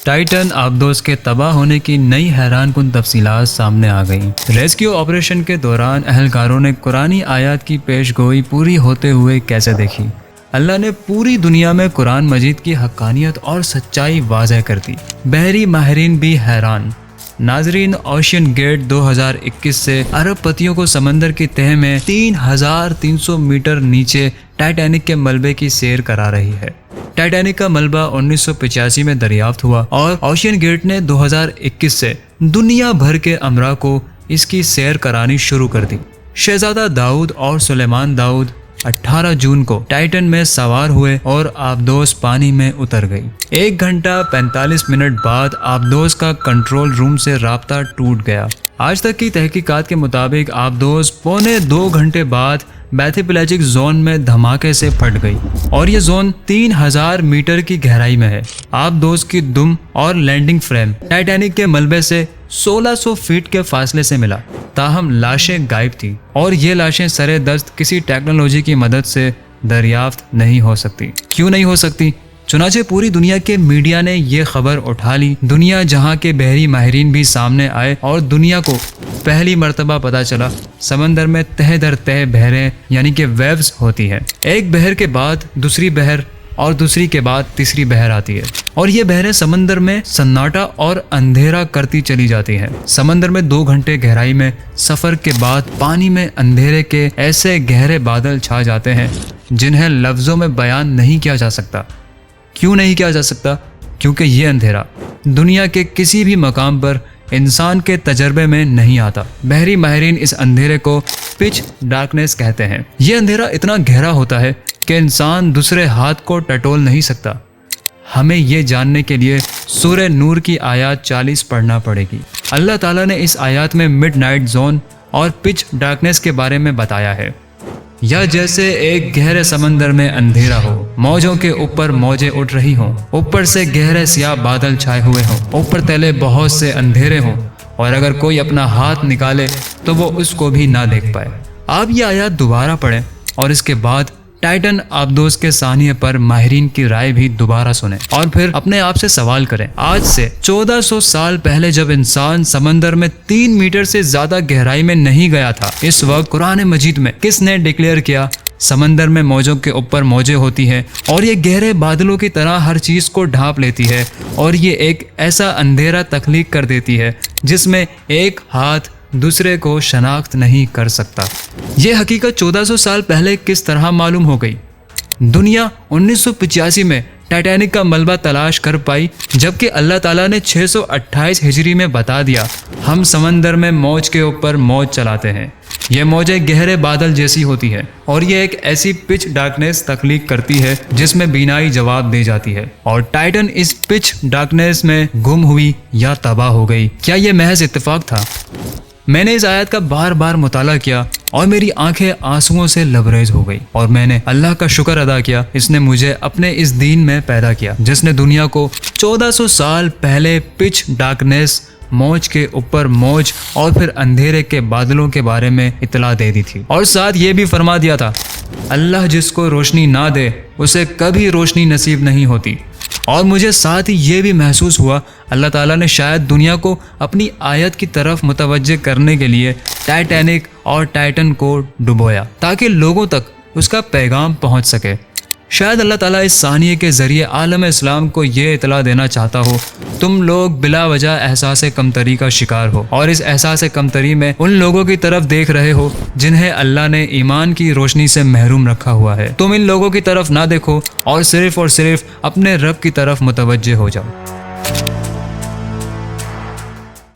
Titan आबदोस के तबाह होने की नई हैरान कुन तफसीलात सामने आ गईं। रेस्क्यू ऑपरेशन के दौरान अहलकारों ने कुरानी आयत की पेशगोई पूरी होते हुए कैसे देखी। अल्लाह ने पूरी दुनिया में कुरान मजीद की हक्कानियत और सच्चाई वाज़ह कर दी। बहरी माहिरीन भी हैरान। नाजरीन, ओशियन गेट 2021 से अरब पतियों को समंदर की तह में 3300 मीटर नीचे टाइटैनिक के मलबे की सैर करा रही है। टाइटैनिक का मलबा 1985 में दरियाफ्त हुआ और ओशियन गेट ने 2021 से दुनिया भर के अमरा को इसकी सैर करानी शुरू कर दी। शहजादा दाऊद और सुलेमान दाऊद 18 जून को टाइटन में सवार हुए और आबदोस पानी में उतर गई। 1 घंटा 45 मिनट बाद आबदोस का कंट्रोल रूम से राब्ता टूट गया। आज तक की तहकीकात के मुताबिक आबदोस पौने 2 घंटे बाद बैथिपेलाजिक जोन में धमाके से फट गई और ये जोन 3000 मीटर की गहराई में है। आबदोस की दुम और लैंडिंग फ्रेम टाइटैनिक के मलबे से 1600 फीट के फासले से मिला। ताहम लाशें गायब थी और ये लाशें सरे दस्त किसी टेक्नोलॉजी की मदद से दरियाफ्त नहीं हो सकती। क्यों नहीं हो सकती? चुनाचे पूरी दुनिया के मीडिया ने ये खबर उठा ली। दुनिया जहां के बहरी माहिरीन भी सामने आए और दुनिया को पहली मर्तबा पता चला समंदर में तह दर तह बहरें यानी कि वेव्स होती है। एक बहर के बाद दूसरी बहर और दूसरी के बाद तीसरी बहर आती है और ये बहरें समंदर में सन्नाटा और अंधेरा करती चली जाती हैं। समंदर में 2 घंटे गहराई में सफर के बाद पानी में अंधेरे के ऐसे गहरे बादल छा जाते हैं जिन्हें लफ्जों में बयान नहीं किया जा सकता। क्यों नहीं किया जा सकता? क्योंकि ये अंधेरा दुनिया के किसी भी मकाम पर इंसान के तजर्बे में नहीं आता। बहरी माहिरीन इस अंधेरे को पिच डार्कनेस कहते हैं। ये अंधेरा इतना गहरा होता है कि इंसान दूसरे हाथ को टटोल नहीं सकता। हमें ये जानने के लिए सूरह नूर की आयत 40 पढ़ना पड़ेगी। अल्लाह ताला ने इस आयत में मिडनाइट जोन और पिच डार्कनेस के बारे में बताया है। या जैसे एक गहरे समंदर में अंधेरा हो, मौजों के ऊपर मौजें उठ रही हों, ऊपर से गहरे सियाह बादल छाए हुए हों, ऊपर तले बहुत से अंधेरे हों और अगर कोई अपना हाथ निकाले तो वो उसको भी ना देख पाए। आप ये आयत दोबारा पढ़ें और इसके बाद टाइटन आबदोस के सानिए पर माहिरीन की राय भी दोबारा सुने और फिर अपने आप से सवाल करें, आज से 1400 साल पहले जब इंसान समंदर में 3 मीटर से ज्यादा गहराई में नहीं गया था, इस वक्त कुरान मजीद में किसने डिक्लेयर किया समंदर में मौजों के ऊपर मौजें होती हैं और ये गहरे बादलों की तरह हर चीज को ढांप लेती है और ये एक ऐसा अंधेरा तख्लीक कर देती है जिसमें एक हाथ दूसरे को शनाख्त नहीं कर सकता। ये हकीकत 1400 साल पहले किस तरह मालूम हो गई? दुनिया 1985 में टाइटैनिक का मलबा तलाश कर पाई, जबकि अल्लाह ताला ने 628 हिजरी में बता दिया हम समंदर में मौज के ऊपर मौज चलाते हैं। ये मौजें गहरे बादल जैसी होती है और ये एक ऐसी पिच डार्कनेस तख्लीक करती है जिसमें बीनाई जवाब दे जाती है और टाइटन इस पिच डार्कनेस में गुम हुई या तबाह हो गई। क्या ये महज इत्तेफाक था? मैंने इस आयत का बार बार मुताला किया और मेरी आंखें आंसुओं से लबरेज हो गई और मैंने अल्लाह का शुक्र अदा किया, इसने मुझे अपने इस दीन में पैदा किया जिसने दुनिया को 1400 साल पहले पिच डार्कनेस, मौज के ऊपर मौज और फिर अंधेरे के बादलों के बारे में इतला दे दी थी और साथ ये भी फरमा दिया था अल्लाह जिसको रोशनी ना दे उसे कभी रोशनी नसीब नहीं होती। और मुझे साथ ही ये भी महसूस हुआ अल्लाह ताला ने शायद दुनिया को अपनी आयत की तरफ मुतवज्जे करने के लिए टाइटैनिक और टाइटन को डुबोया ताकि लोगों तक उसका पैगाम पहुंच सके। शायद अल्लाह ताला इस सानिए के ज़रिए आलम इस्लाम को ये इतला देना चाहता हो तुम लोग बिला वजह एहसास कमतरी का शिकार हो और इस एहसास कमतरी में उन लोगों की तरफ देख रहे हो जिन्हें अल्लाह ने ईमान की रोशनी से महरूम रखा हुआ है। तुम इन लोगों की तरफ ना देखो और सिर्फ अपने रब की तरफ मुतवज्जे हो जाओ।